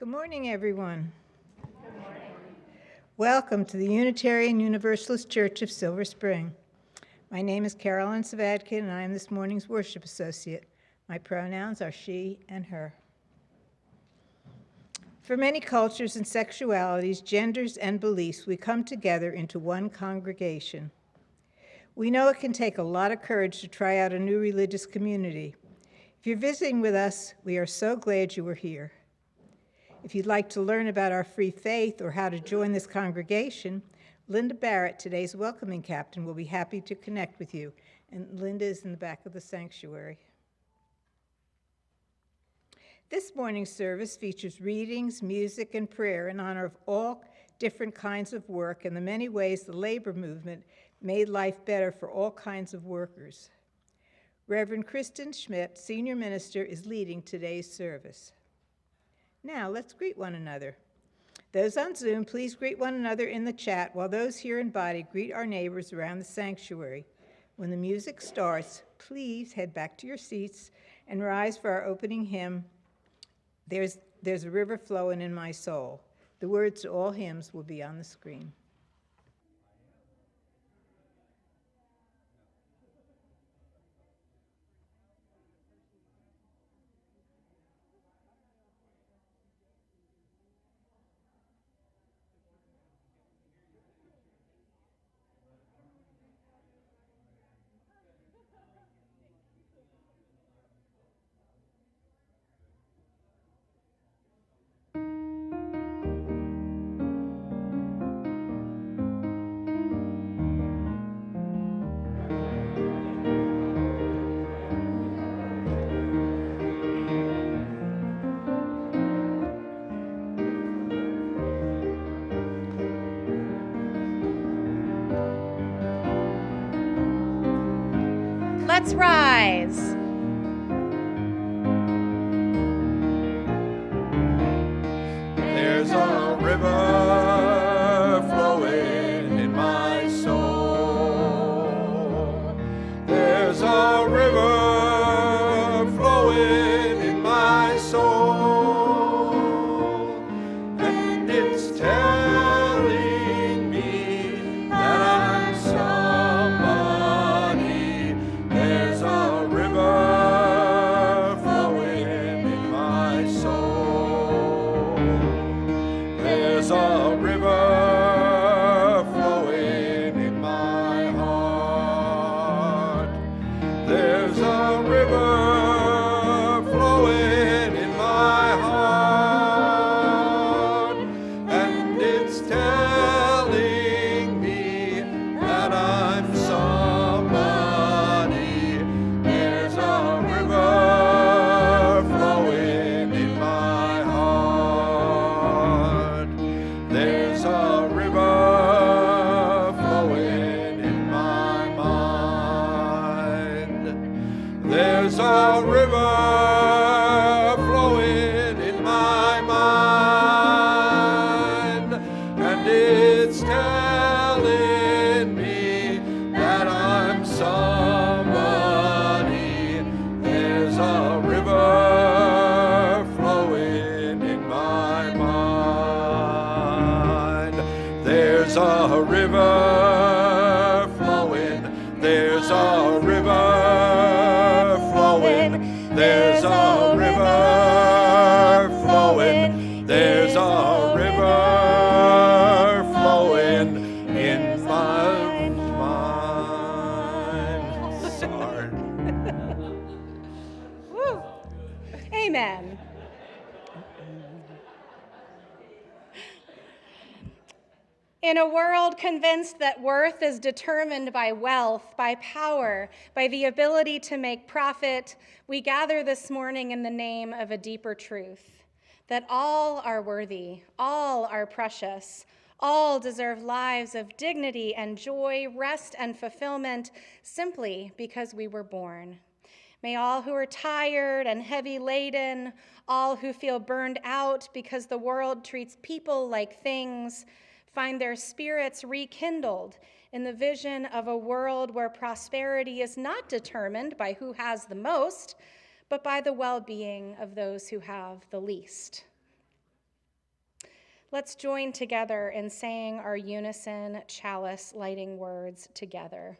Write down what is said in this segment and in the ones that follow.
Good morning, everyone. Good morning. Welcome to the Unitarian Universalist Church of Silver Spring. My name is Carolyn Savadkin, and I am this morning's worship associate. My pronouns are she and her. For many cultures and sexualities, genders, and beliefs, we come together into one congregation. We know it can take a lot of courage to try out a new religious community. If you're visiting with us, we are so glad you are here. If you'd like to learn about our free faith or how to join this congregation, Linda Barrett, today's welcoming captain, will be happy to connect with you. And Linda is in the back of the sanctuary. This morning's service features readings, music, and prayer in honor of all different kinds of work and the many ways the labor movement made life better for all kinds of workers. Reverend Kristen Schmidt, Senior Minister, is leading today's service. Now, let's greet one another. Those on Zoom, please greet one another in the chat, while those here in body greet our neighbors around the sanctuary. When the music starts, please head back to your seats and rise for our opening hymn, There's a River Flowing in My Soul. The words to all hymns will be on the screen. Let's rise. There's a river flowing in my soul. There's a river flowing in my soul. And it's telling me that I'm somebody. There's a river flowing in my soul. There's a river flowing in my heart. There's a river flowing in my heart. And it's telling me that I'm somebody. There's a river flowing in my heart. There's a river flowing in my mind. There's a river flowing in my mind. And it's telling me that I'm somebody. There's a river flowing in my mind. There's a river flowing. There's a river flowing. There's a river flowing. There's a river flowing in my mind. Sorry. Woo. Amen. In a world convinced that worth is determined by wealth, by power, by the ability to make profit, we gather this morning in the name of a deeper truth, that all are worthy, all are precious, all deserve lives of dignity and joy, rest and fulfillment, simply because we were born. May all who are tired and heavy laden, all who feel burned out because the world treats people like things, find their spirits rekindled in the vision of a world where prosperity is not determined by who has the most, but by the well-being of those who have the least. Let's join together in saying our unison chalice lighting words together.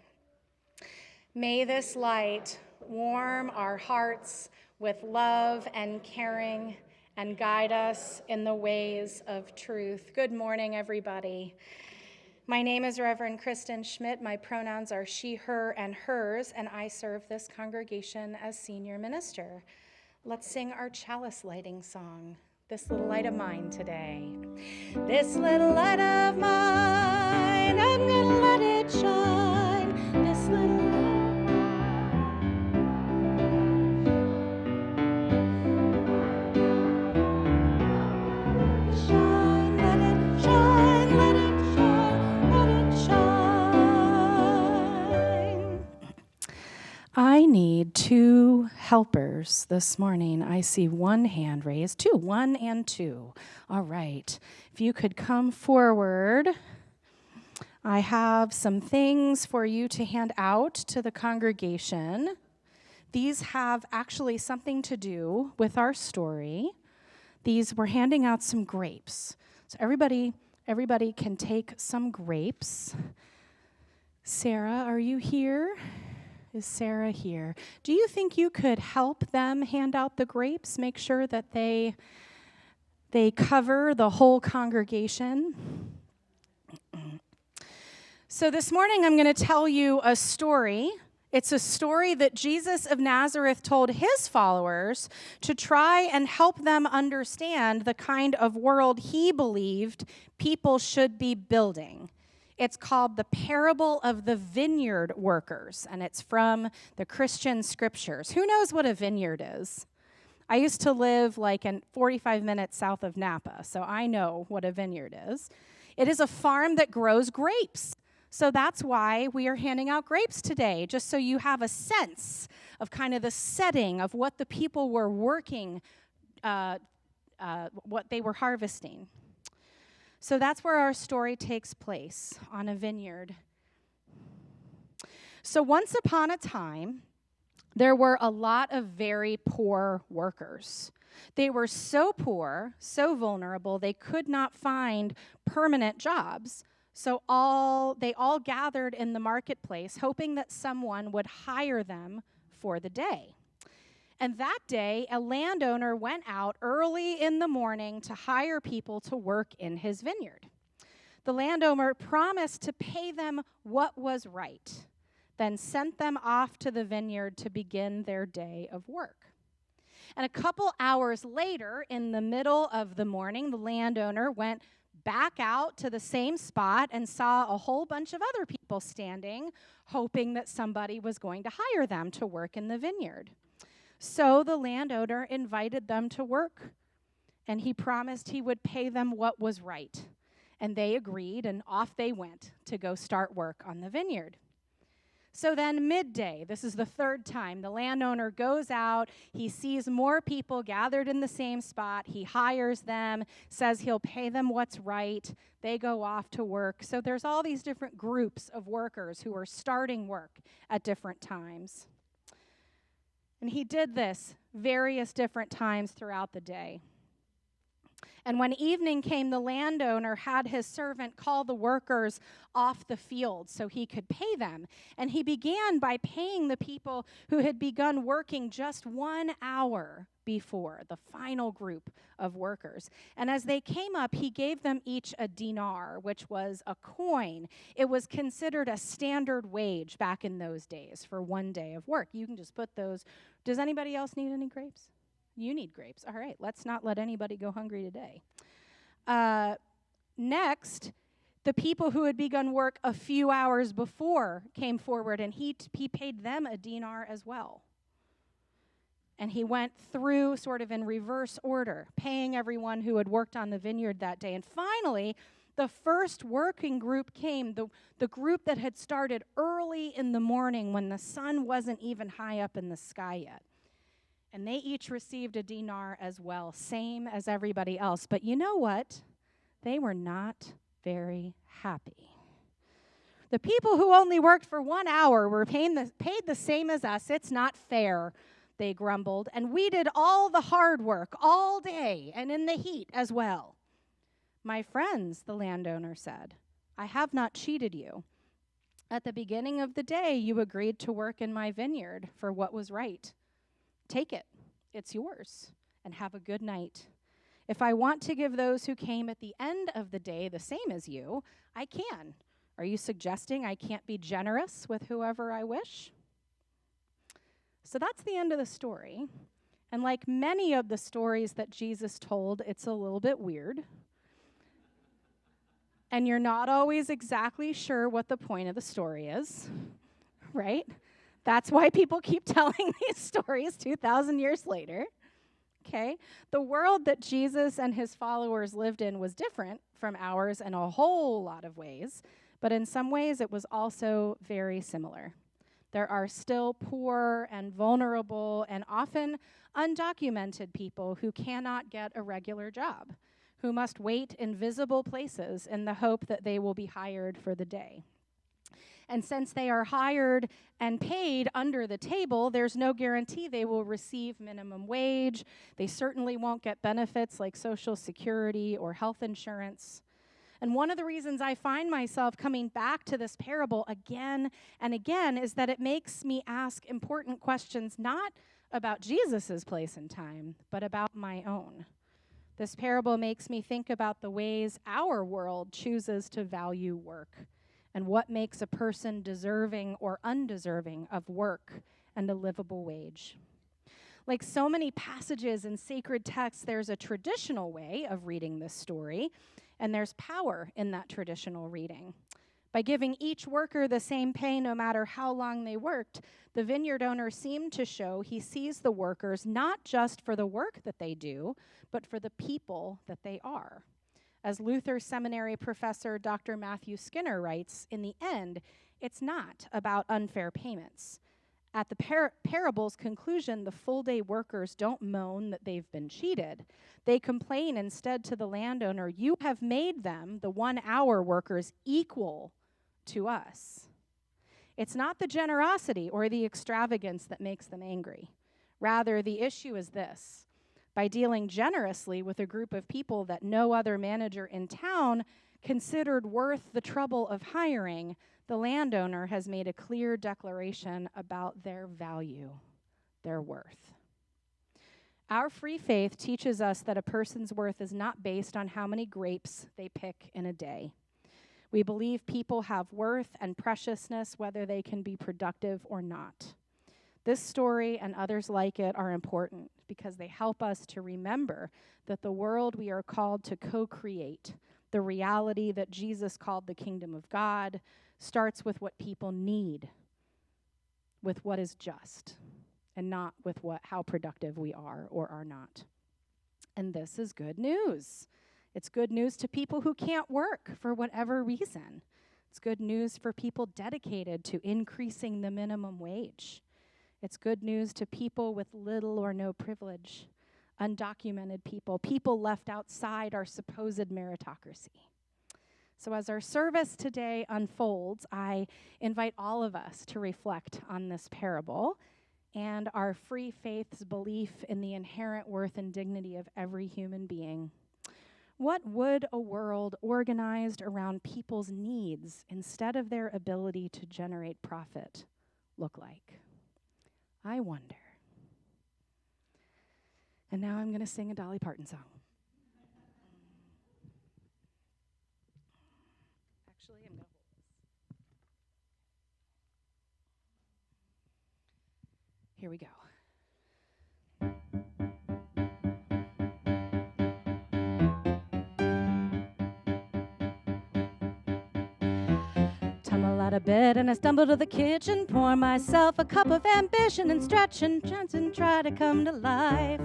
May this light warm our hearts with love and caring and guide us in the ways of truth. Good morning, everybody. My name is Reverend Kristen Schmidt. My pronouns are she, her, and hers, and I serve this congregation as senior minister. Let's sing our chalice lighting song, This Little Light of Mine, today. This little light of mine, I'm gonna let it shine. This little I need 2 helpers this morning. I see 1 hand raised. 2, 1 and 2. All right. If you could come forward. I have some things for you to hand out to the congregation. These have actually something to do with our story. We're handing out some grapes. So everybody can take some grapes. Sarah, are you here? Is Sarah here? Do you think you could help them hand out the grapes? Make sure that they cover the whole congregation. So this morning I'm going to tell you a story. It's a story that Jesus of Nazareth told his followers to try and help them understand the kind of world he believed people should be building. It's called the Parable of the Vineyard Workers, and it's from the Christian scriptures. Who knows what a vineyard is? I used to live like 45 minutes south of Napa, so I know what a vineyard is. It is a farm that grows grapes. So that's why we are handing out grapes today, just so you have a sense of kind of the setting of what the people were working, what they were harvesting. So that's where our story takes place, on a vineyard. So once upon a time, there were a lot of very poor workers. They were so poor, so vulnerable, they could not find permanent jobs. So they all gathered in the marketplace, hoping that someone would hire them for the day. And that day, a landowner went out early in the morning to hire people to work in his vineyard. The landowner promised to pay them what was right, then sent them off to the vineyard to begin their day of work. And a couple hours later, in the middle of the morning, the landowner went back out to the same spot and saw a whole bunch of other people standing, hoping that somebody was going to hire them to work in the vineyard. So the landowner invited them to work, and he promised he would pay them what was right. And they agreed, and off they went to go start work on the vineyard. So then midday, this is the 3rd time, the landowner goes out, he sees more people gathered in the same spot, he hires them, says he'll pay them what's right, they go off to work. So there's all these different groups of workers who are starting work at different times. And he did this various different times throughout the day. And when evening came, the landowner had his servant call the workers off the field so he could pay them. And he began by paying the people who had begun working just 1 hour before, the final group of workers. And as they came up, he gave them each a dinar, which was a coin. It was considered a standard wage back in those days for 1 day of work. You can just put those. Does anybody else need any grapes? You need grapes. All right, let's not let anybody go hungry today. Next, the people who had begun work a few hours before came forward, and he paid them a dinar as well. And he went through sort of in reverse order, paying everyone who had worked on the vineyard that day. And finally, the first working group came, the group that had started early in the morning when the sun wasn't even high up in the sky yet. And they each received a dinar as well, same as everybody else. But you know what? They were not very happy. The people who only worked for 1 hour were paid the same as us. It's not fair, they grumbled. And we did all the hard work all day and in the heat as well. "My friends," the landowner said, "I have not cheated you. At the beginning of the day, you agreed to work in my vineyard for what was right. Take it, it's yours, and have a good night. If I want to give those who came at the end of the day the same as you, I can. Are you suggesting I can't be generous with whoever I wish?" So that's the end of the story. And like many of the stories that Jesus told, it's a little bit weird. And you're not always exactly sure what the point of the story is, right? That's why people keep telling these stories 2,000 years later. Okay? The world that Jesus and his followers lived in was different from ours in a whole lot of ways, but in some ways it was also very similar. There are still poor and vulnerable and often undocumented people who cannot get a regular job, who must wait in visible places in the hope that they will be hired for the day. And since they are hired and paid under the table, there's no guarantee they will receive minimum wage. They certainly won't get benefits like Social Security or health insurance. And one of the reasons I find myself coming back to this parable again and again is that it makes me ask important questions, not about Jesus's place and time, but about my own. This parable makes me think about the ways our world chooses to value work and what makes a person deserving or undeserving of work and a livable wage. Like so many passages in sacred texts, there's a traditional way of reading this story, and there's power in that traditional reading. By giving each worker the same pay no matter how long they worked, the vineyard owner seemed to show he sees the workers not just for the work that they do, but for the people that they are. As Luther Seminary professor Dr. Matthew Skinner writes, in the end, it's not about unfair payments. At the parable's conclusion, the full-day workers don't moan that they've been cheated. They complain instead to the landowner, "You have made them, the 1-hour workers, equal to us." It's not the generosity or the extravagance that makes them angry. Rather, the issue is this. By dealing generously with a group of people that no other manager in town considered worth the trouble of hiring, the landowner has made a clear declaration about their value, their worth. Our free faith teaches us that a person's worth is not based on how many grapes they pick in a day. We believe people have worth and preciousness whether they can be productive or not. This story and others like it are important because they help us to remember that the world we are called to co-create, the reality that Jesus called the kingdom of God, starts with what people need, with what is just, and not with how productive we are or are not. And this is good news. It's good news to people who can't work for whatever reason. It's good news for people dedicated to increasing the minimum wage. It's good news to people with little or no privilege, undocumented people, people left outside our supposed meritocracy. So as our service today unfolds, I invite all of us to reflect on this parable and our free faith's belief in the inherent worth and dignity of every human being. What would a world organized around people's needs instead of their ability to generate profit look like? I wonder. And now I'm going to sing a Dolly Parton song. Actually, I'm going to hold this. Here we go. Tumble out of bed and I stumble to the kitchen, pour myself a cup of ambition and stretch and try to come to life.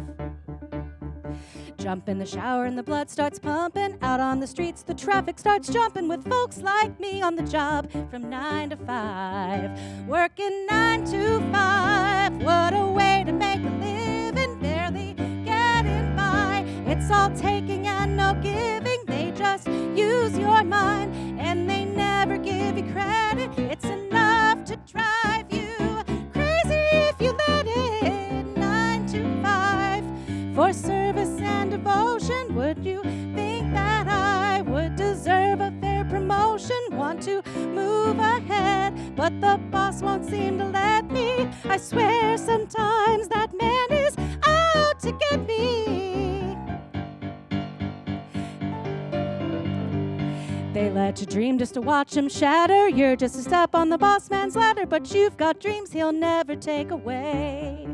Jump in the shower and the blood starts pumping. Out on the streets the traffic starts jumping with folks like me on the job from 9 to 5. Working 9 to 5, what a way to make a living, barely getting by. It's all taking and no giving, they just use your mind and they never give you credit. It's enough to drive you crazy if you let it. 9 to 5 for service and devotion. Would you think that I want to move ahead, but the boss won't seem to let me. I swear sometimes that man is out to get me. They let you dream just to watch him shatter. You're just a step on the boss man's ladder, but you've got dreams he'll never take away.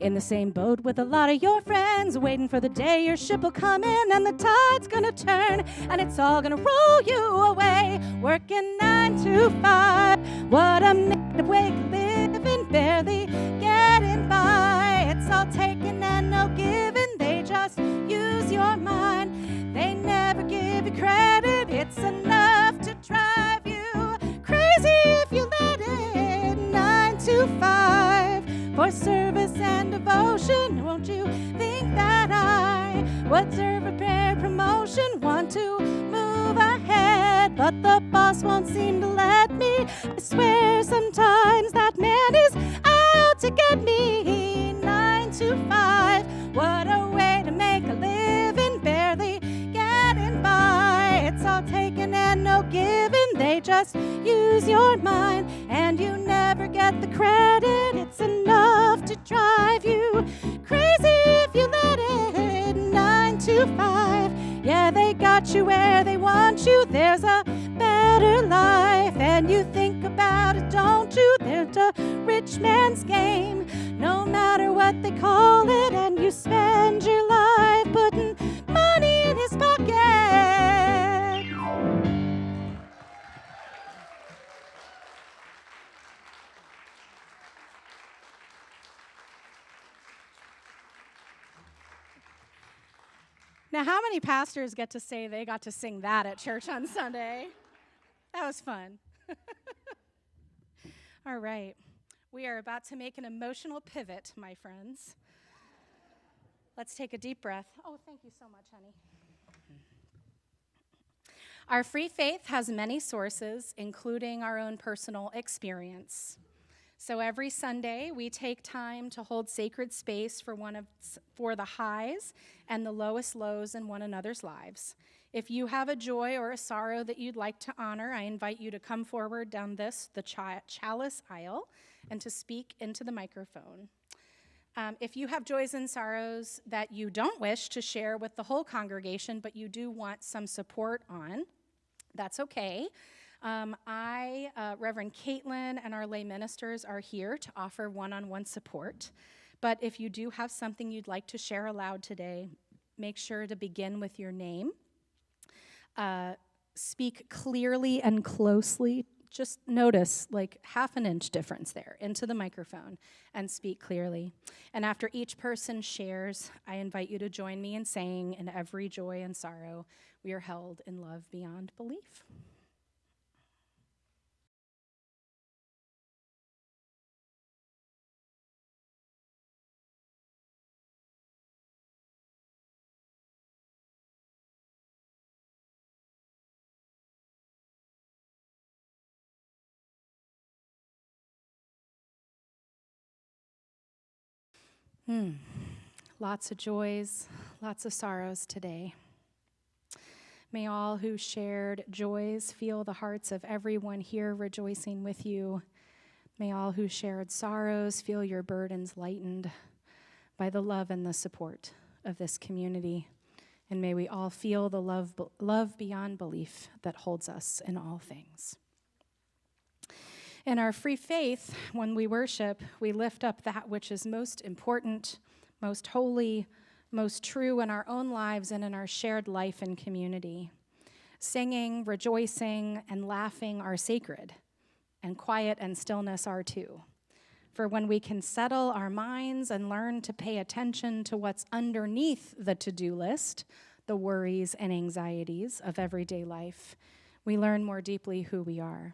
In the same boat with a lot of your friends, waiting for the day your ship will come in and the tide's gonna turn and it's all gonna roll you away. Working 9 to 5, what a negative way of living, barely getting by. It's all taken and no giving, they just use your mind. They never give you credit, it's enough to drive you crazy if you let it. 9 to 5 for service and devotion. Won't you think that I would deserve a fair promotion? Want to move ahead, but the boss won't seem to let me. I swear sometimes that man is out to get me. 9 to 5, what a way to make a living, barely getting by. It's all taken and no giving, they just use your mind and you never get the credit. It's enough to drive you crazy if you let it. 9 to 5, yeah, they got you where they want you. There's a better life and you think about it, don't you? There's a rich man's game, no matter what they call it, and you spend your life putting money in his pocket. Now, how many pastors get to say they got to sing that at church on Sunday? That was fun. All right. We are about to make an emotional pivot, my friends. Let's take a deep breath. Oh, thank you so much, honey. Our free faith has many sources, including our own personal experience. So every Sunday, we take time to hold sacred space for the highs and the lowest lows in one another's lives. If you have a joy or a sorrow that you'd like to honor, I invite you to come forward down the chalice aisle and to speak into the microphone. If you have joys and sorrows that you don't wish to share with the whole congregation, but you do want some support on, that's okay. Reverend Caitlin, and our lay ministers are here to offer one-on-one support. But if you do have something you'd like to share aloud today, make sure to begin with your name. Speak clearly and closely. Just notice like half an inch difference there into the microphone and speak clearly. And after each person shares, I invite you to join me in saying, in every joy and sorrow, we are held in love beyond belief. Lots of joys, lots of sorrows today. May all who shared joys feel the hearts of everyone here rejoicing with you. May all who shared sorrows feel your burdens lightened by the love and the support of this community. And may we all feel the love beyond belief that holds us in all things. In our free faith, when we worship, we lift up that which is most important, most holy, most true in our own lives and in our shared life and community. Singing, rejoicing, and laughing are sacred, and quiet and stillness are too. For when we can settle our minds and learn to pay attention to what's underneath the to-do list, the worries and anxieties of everyday life, we learn more deeply who we are.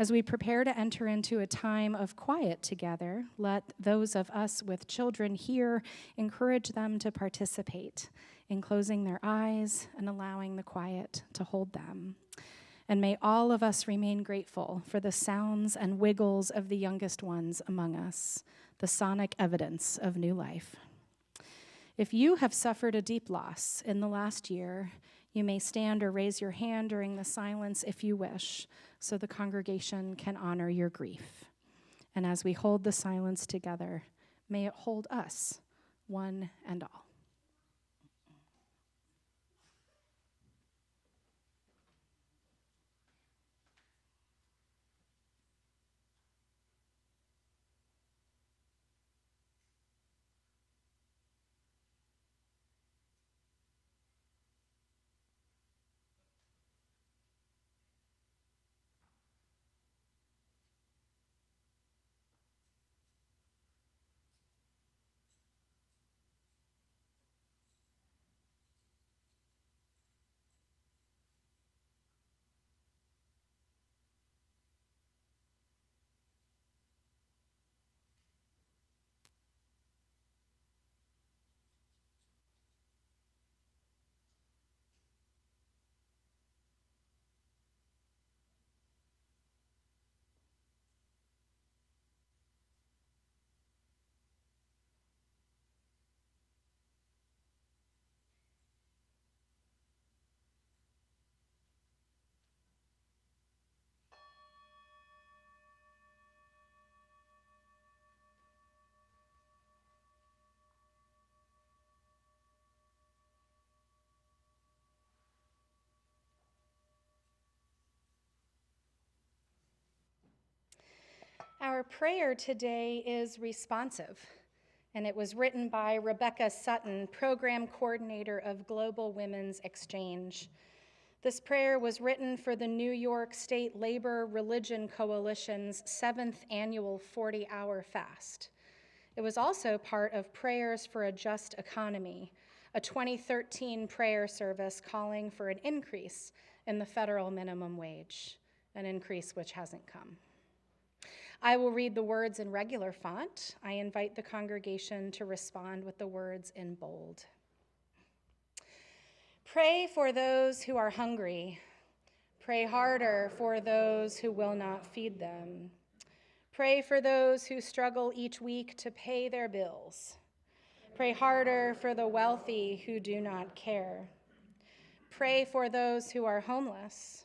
As we prepare to enter into a time of quiet together, let those of us with children here encourage them to participate in closing their eyes and allowing the quiet to hold them. And may all of us remain grateful for the sounds and wiggles of the youngest ones among us, the sonic evidence of new life. If you have suffered a deep loss in the last year, You may stand or raise your hand during the silence if you wish, so the congregation can honor your grief. And as we hold the silence together, may it hold us, one and all. Our prayer today is responsive, and it was written by Rebecca Sutton, Program Coordinator of Global Women's Exchange. This prayer was written for the New York State Labor Religion Coalition's 7th annual 40-hour fast. It was also part of Prayers for a Just Economy, a 2013 prayer service calling for an increase in the federal minimum wage, an increase which hasn't come. I will read the words in regular font. I invite the congregation to respond with the words in bold. Pray for those who are hungry. Pray harder for those who will not feed them. Pray for those who struggle each week to pay their bills. Pray harder for the wealthy who do not care. Pray for those who are homeless.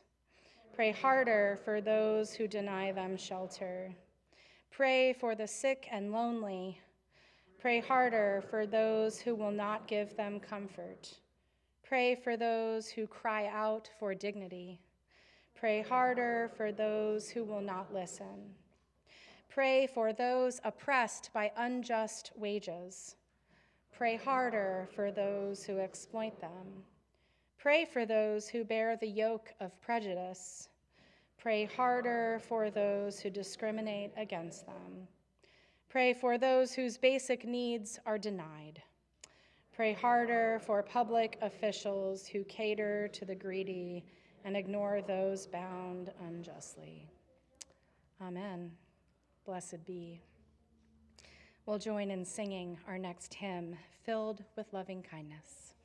Pray harder for those who deny them shelter. Pray for the sick and lonely. Pray harder for those who will not give them comfort. Pray for those who cry out for dignity. Pray harder for those who will not listen. Pray for those oppressed by unjust wages. Pray harder for those who exploit them. Pray for those who bear the yoke of prejudice. Pray harder for those who discriminate against them. Pray for those whose basic needs are denied. Pray harder for public officials who cater to the greedy and ignore those bound unjustly. Amen. Blessed be. We'll join in singing our next hymn, Filled with Loving Kindness.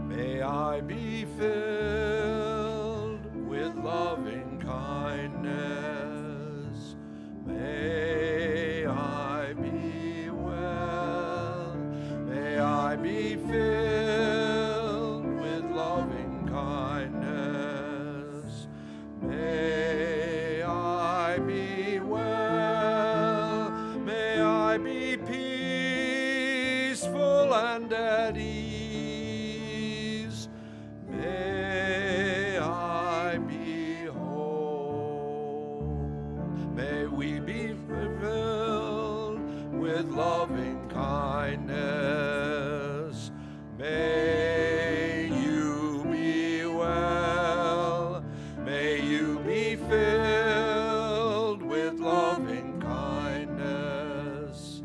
May I be filled with loving kindness. May I be well. May I be filled with loving kindness. May I be well. May I be peaceful and at ease. May I be whole. May we be filled with loving kindness. May you be well. May you be filled with loving kindness.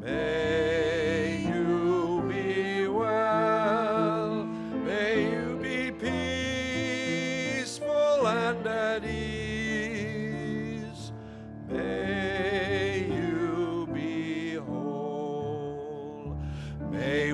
May you be well. May you be peaceful and at ease. May you be whole. May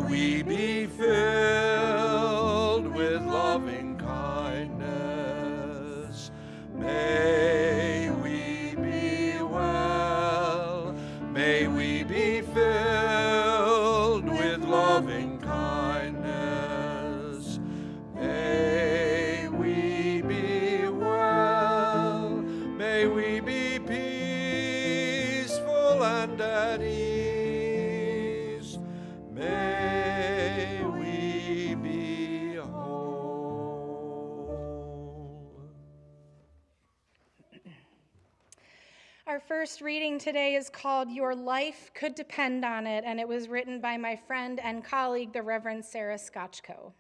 Our first reading today is called Your Life Could Depend on It, and it was written by my friend and colleague, the Reverend Sarah Scotchko.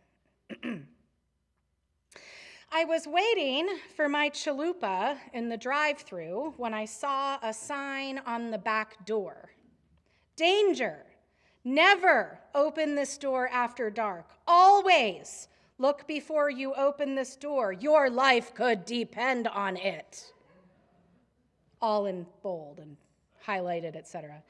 I was waiting for my chalupa in the drive-thru when I saw a sign on the back door. Danger! Never open this door after dark. Always look before you open this door. Your life could depend on it. All in bold and highlighted, etc.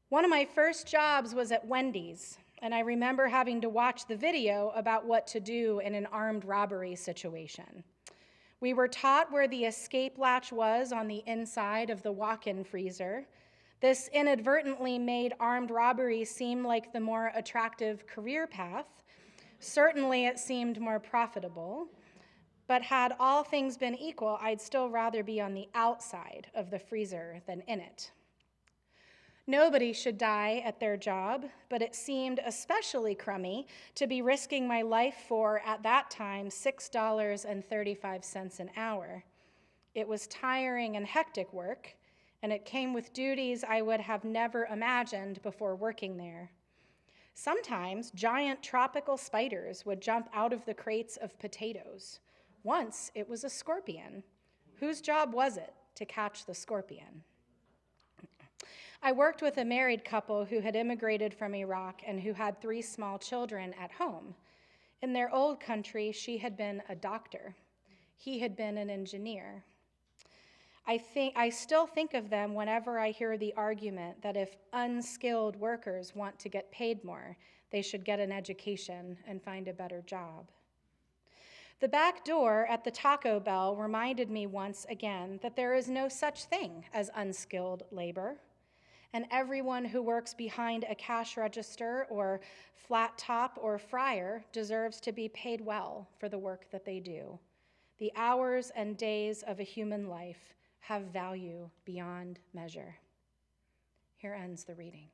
One of my first jobs was at Wendy's, and I remember having to watch the video about what to do in an armed robbery situation. We were taught where the escape latch was on the inside of the walk-in freezer. This inadvertently made armed robbery seem like the more attractive career path. Certainly it seemed more profitable, but had all things been equal, I'd still rather be on the outside of the freezer than in it. Nobody should die at their job, but it seemed especially crummy to be risking my life for, at that time, $6.35 an hour. It was tiring and hectic work, and it came with duties I would have never imagined before working there. Sometimes giant tropical spiders would jump out of the crates of potatoes. Once it was a scorpion. Whose job was it to catch the scorpion? I worked with a married couple who had immigrated from Iraq and who had 3 small children at home. In their old country, she had been a doctor. He had been an engineer. I still think of them whenever I hear the argument that if unskilled workers want to get paid more, they should get an education and find a better job. The back door at the Taco Bell reminded me once again that there is no such thing as unskilled labor, and everyone who works behind a cash register or flat top or fryer deserves to be paid well for the work that they do. The hours and days of a human life have value beyond measure. Here ends the reading.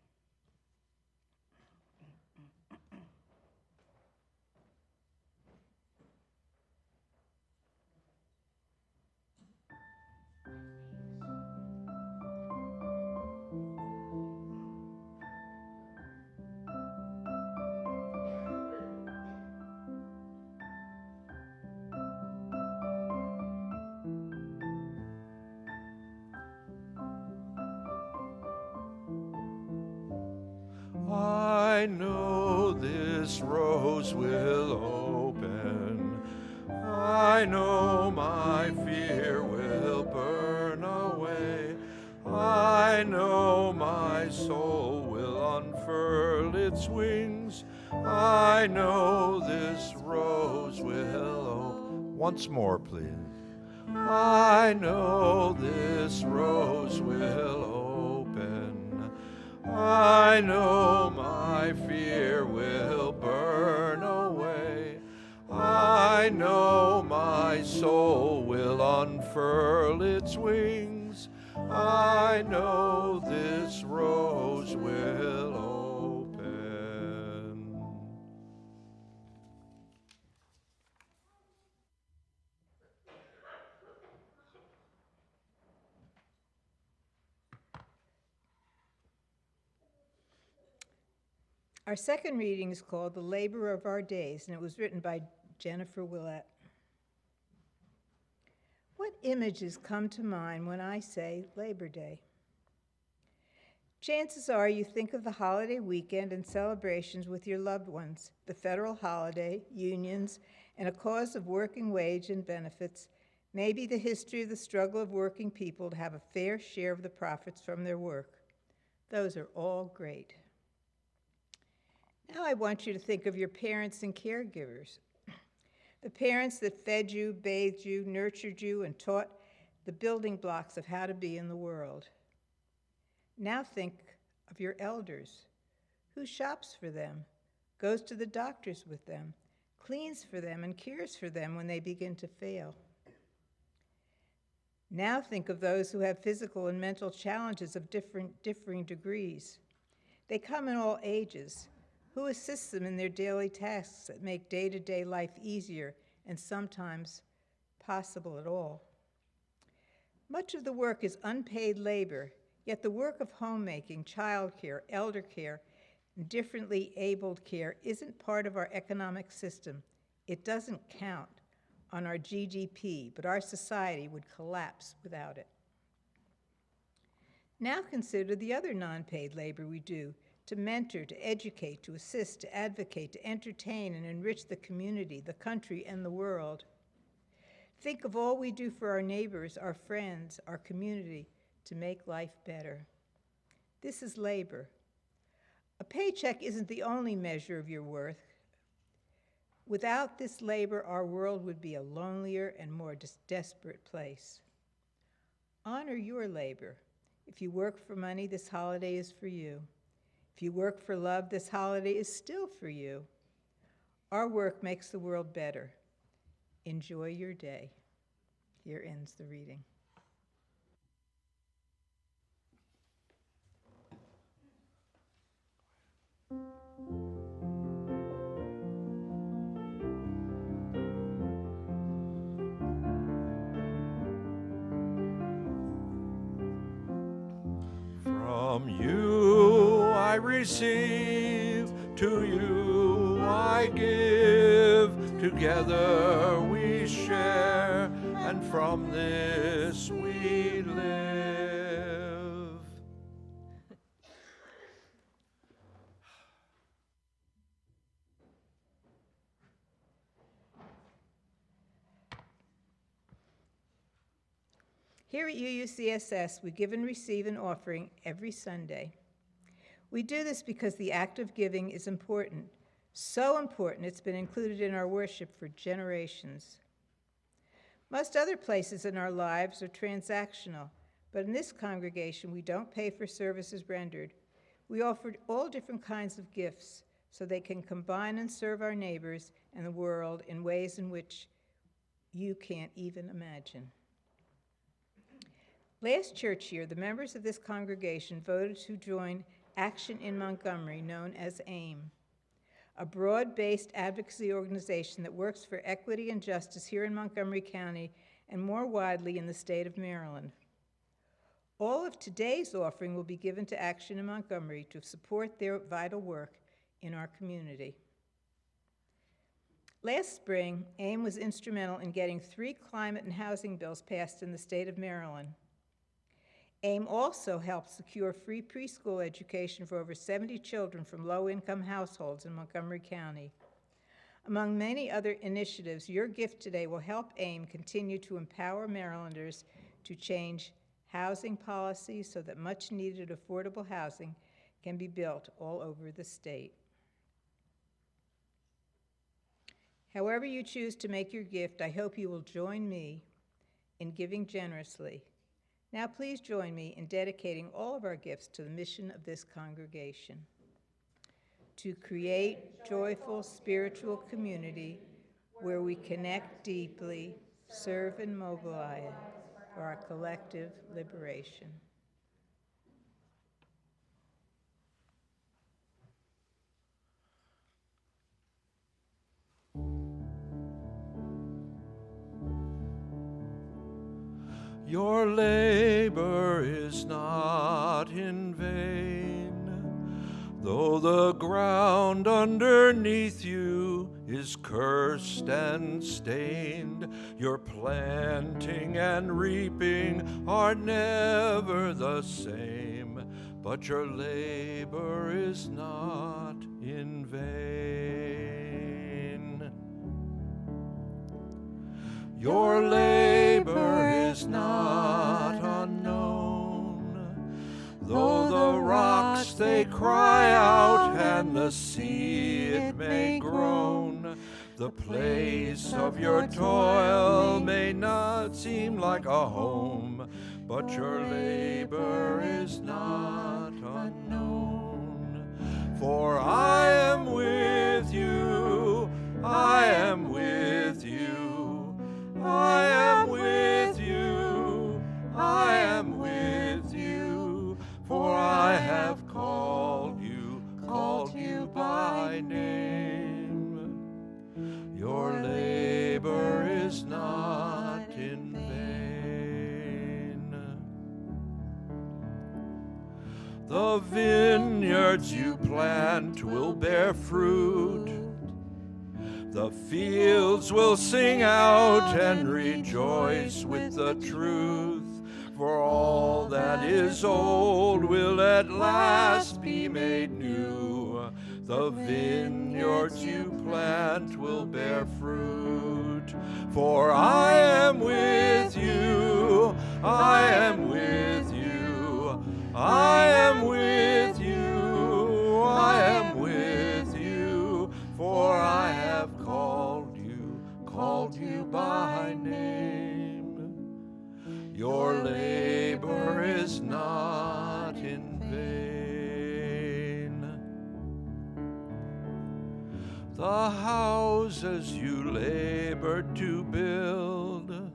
I know this rose will open. I know my fear will burn away. I know my soul will unfurl its wings. I know this rose will open. Once more, please. I know this rose will open. I know my fear will burn away. I know my soul will unfurl its wings. I know this rose will open. Our second reading is called The Labor of Our Days, and it was written by Jennifer Willett. What images come to mind when I say Labor Day? Chances are you think of the holiday weekend and celebrations with your loved ones, the federal holiday, unions, and a cause of working wage and benefits, maybe the history of the struggle of working people to have a fair share of the profits from their work. Those are all great. Now I want you to think of your parents and caregivers. The parents that fed you, bathed you, nurtured you, and taught the building blocks of how to be in the world. Now think of your elders. Who shops for them, goes to the doctors with them, cleans for them, and cares for them when they begin to fail. Now think of those who have physical and mental challenges of differing degrees. They come in all ages. Who assists them in their daily tasks that make day-to-day life easier and sometimes possible at all? Much of the work is unpaid labor, yet the work of homemaking, childcare, elder care, and differently abled care isn't part of our economic system. It doesn't count on our GDP, but our society would collapse without it. Now consider the other non-paid labor we do to mentor, to educate, to assist, to advocate, to entertain and enrich the community, the country, and the world. Think of all we do for our neighbors, our friends, our community to make life better. This is labor. A paycheck isn't the only measure of your worth. Without this labor, our world would be a lonelier and more desperate place. Honor your labor. If you work for money, this holiday is for you. If you work for love, this holiday is still for you. Our work makes the world better. Enjoy your day. Here ends the reading. From you I receive, to you I give. Together we share, and from this we live. Here at UUCSS, we give and receive an offering every Sunday. We do this because the act of giving is important, so important it's been included in our worship for generations. Most other places in our lives are transactional, but in this congregation, we don't pay for services rendered. We offer all different kinds of gifts so they can combine and serve our neighbors and the world in ways in which you can't even imagine. Last church year, the members of this congregation voted to join Action in Montgomery, known as AIM, a broad-based advocacy organization that works for equity and justice here in Montgomery County and more widely in the state of Maryland. All of today's offering will be given to Action in Montgomery to support their vital work in our community. Last spring, AIM was instrumental in getting 3 climate and housing bills passed in the state of Maryland. AIM also helped secure free preschool education for over 70 children from low-income households in Montgomery County. Among many other initiatives, your gift today will help AIM continue to empower Marylanders to change housing policies so that much-needed affordable housing can be built all over the state. However you choose to make your gift, I hope you will join me in giving generously. Now please join me in dedicating all of our gifts to the mission of this congregation: to create joyful spiritual community where we connect deeply, serve and mobilize for our collective liberation. Your labor is not in vain, though the ground underneath you is cursed and stained. Your planting and reaping are never the same, but your labor is not in vain. Your labor is not unknown, though the rocks they cry out and the sea it may groan. The place of your toil may not seem like a home, but your labor is not unknown. For I am with you, I am with you. I am with you, I am with you, for I have called you by name. Your labor is not in vain. The vineyards you plant will bear fruit. The fields will sing out and rejoice with the truth. For all that is old will at last be made new. The vineyards you plant will bear fruit. For I am with you, I am with you, I am with you, I am with you. For I have called you by name. Your labor is not in vain. The houses you labored to build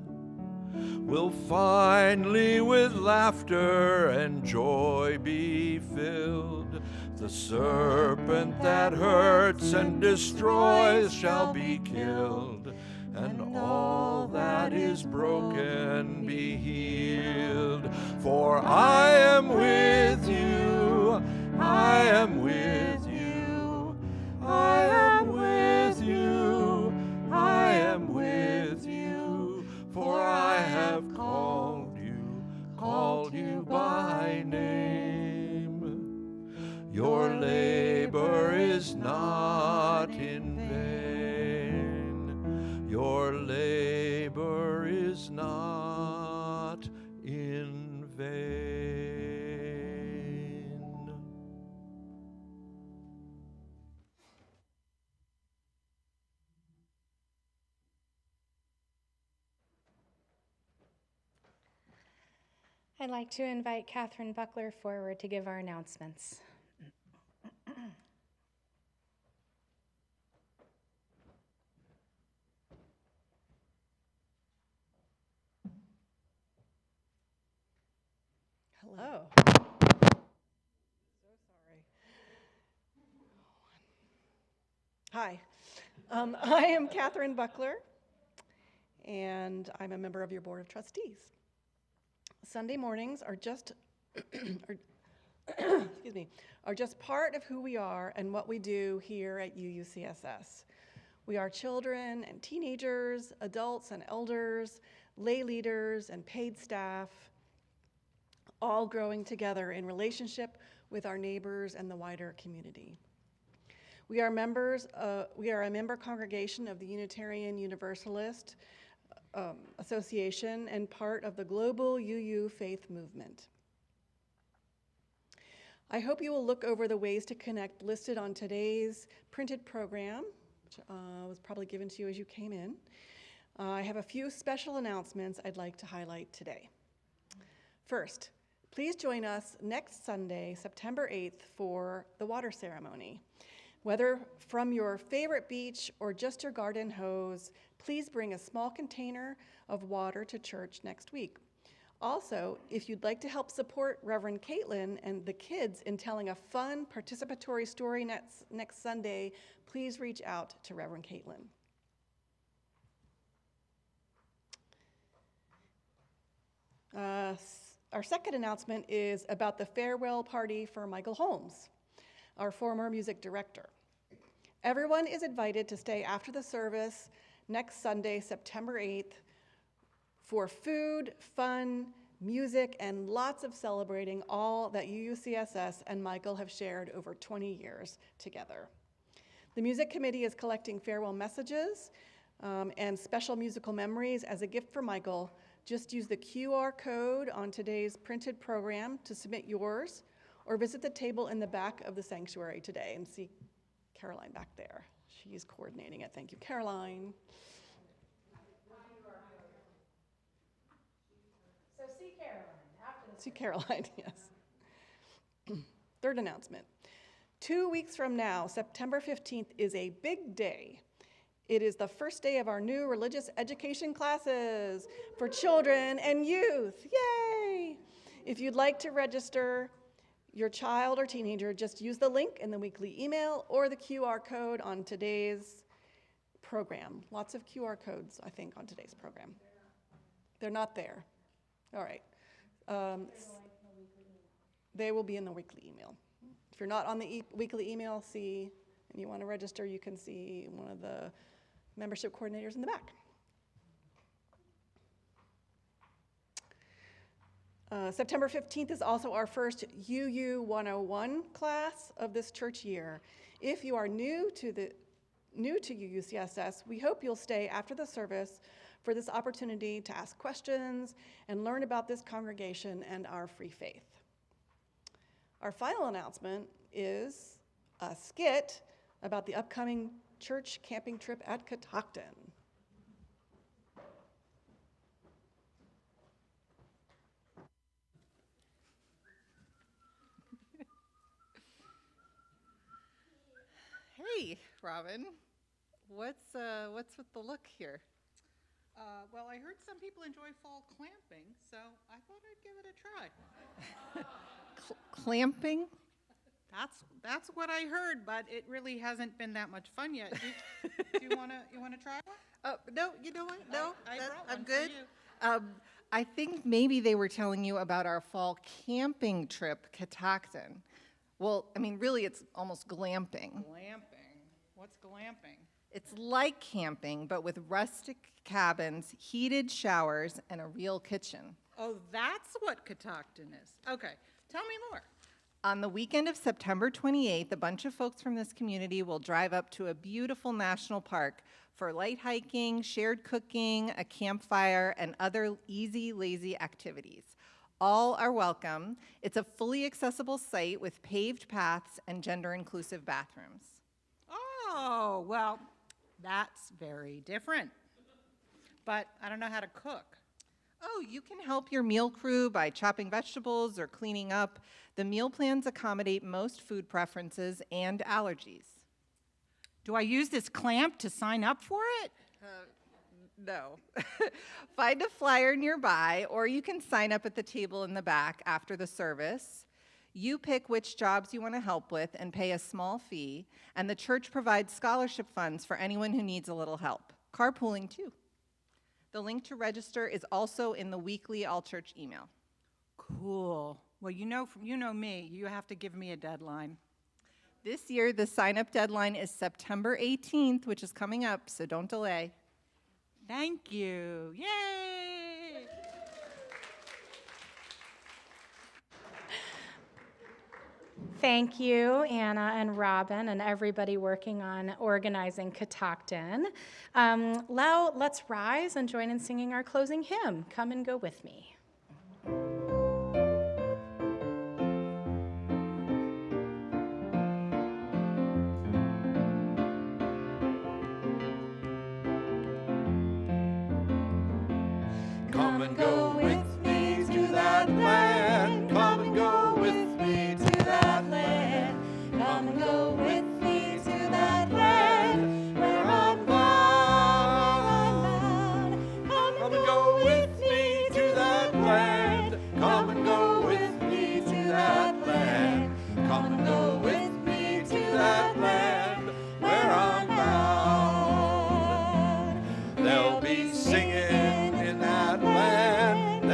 will finally with laughter and joy be filled. The serpent that hurts and destroys shall be killed, and all that is broken be healed. For I am with you, I am with you, I am with you, I am with you. For I have called you by name. Your labor is not in vain. Your labor is not in vain. I'd like to invite Catherine Buckler forward to give our announcements. Hello. So sorry. Hi. I am Catherine Buckler, and I'm a member of your Board of Trustees. Sunday mornings are just are just part of who we are and what we do here at UUCSS. We are children and teenagers, adults and elders, lay leaders and paid staff, all growing together in relationship with our neighbors and the wider community. We are a member congregation of the Unitarian Universalist Association and part of the global UU faith movement. I hope you will look over the ways to connect listed on today's printed program, which was probably given to you as you came in. I have a few special announcements I'd like to highlight today. First, please join us next Sunday, September 8th, for the water ceremony. Whether from your favorite beach or just your garden hose, please bring a small container of water to church next week. Also, if you'd like to help support Reverend Caitlin and the kids in telling a fun participatory story next Sunday, please reach out to Reverend Caitlin. Our second announcement is about the farewell party for Michael Holmes, our former music director. Everyone is invited to stay after the service next Sunday, September 8th, for food, fun, music, and lots of celebrating all that UUCSS and Michael have shared over 20 years together. The music committee is collecting farewell messages and special musical memories as a gift for Michael. Just use the QR code on today's printed program to submit yours, or visit the table in the back of the sanctuary today and see Caroline back there. She's coordinating it. Thank you, Caroline. So see Caroline after the See Caroline, yes. Third announcement. 2 weeks from now, September 15th, is a big day. It is the first day of our new religious education classes for children and youth. Yay! If you'd like to register your child or teenager, just use the link in the weekly email or the QR code on today's program. Lots of QR codes, I think, on today's program. They're not there. All right. They will be in the weekly email. If you're not on the weekly email, and you want to register, you can see one of the membership coordinators in the back. September 15th is also our first UU 101 class of this church year. If you are new to UUCSS, we hope you'll stay after the service for this opportunity to ask questions and learn about this congregation and our free faith. Our final announcement is a skit about the upcoming church camping trip at Catoctin. Hey, Robin. What's with the look here? Well, I heard some people enjoy fall clamping, so I thought I'd give it a try. Clamping? That's what I heard, but it really hasn't been that much fun yet. Do you wanna try one? No, you know what? No, I brought I'm one for good. you. I think maybe they were telling you about our fall camping trip, Catoctin. Well, I mean, really, it's almost glamping. Glamping. What's glamping? It's like camping, but with rustic cabins, heated showers, and a real kitchen. Oh, that's what Catoctin is. Okay, tell me more. On the weekend of September 28th, a bunch of folks from this community will drive up to a beautiful national park for light hiking, shared cooking, a campfire, and other easy, lazy activities. All are welcome. It's a fully accessible site with paved paths and gender-inclusive bathrooms. Oh, well, that's very different. But I don't know how to cook. Oh, you can help your meal crew by chopping vegetables or cleaning up. The meal plans accommodate most food preferences and allergies. Do I use this clamp to sign up for it? No. Find a flyer nearby, or you can sign up at the table in the back after the service. You pick which jobs you want to help with and pay a small fee, and the church provides scholarship funds for anyone who needs a little help. Carpooling, too. The link to register is also in the weekly all-church email. Cool. Well, you know me. You have to give me a deadline. This year, the sign-up deadline is September 18th, which is coming up, so don't delay. Thank you. Yay! Thank you, Anna and Robin, and everybody working on organizing Catoctin. Now, let's rise and join in singing our closing hymn, Come and Go With Me. Come and go with me to that land. Come and go with me to that land. Come and go with me to that land where I'm bound. Come and go with me to that land. Come and go with me to that land. Come and go with me to that land where I'm bound. There'll be singing in that land.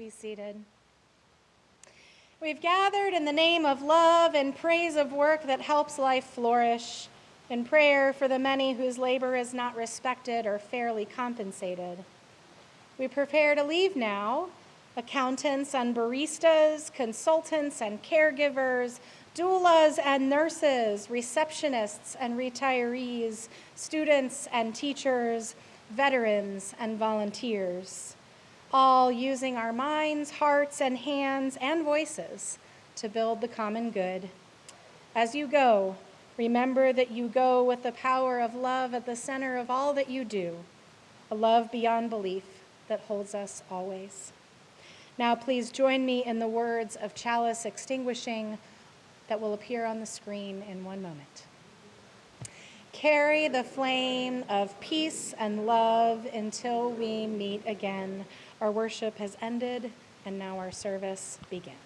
be seated. We've gathered in the name of love and praise of work that helps life flourish, in prayer for the many whose labor is not respected or fairly compensated. We prepare to leave now, accountants and baristas, consultants and caregivers, doulas and nurses, receptionists and retirees, students and teachers, veterans and volunteers, all using our minds, hearts, and hands and voices to build the common good. As you go, remember that you go with the power of love at the center of all that you do, a love beyond belief that holds us always. Now please join me in the words of chalice extinguishing that will appear on the screen in one moment. Carry the flame of peace and love until we meet again. Our worship has ended, and now our service begins.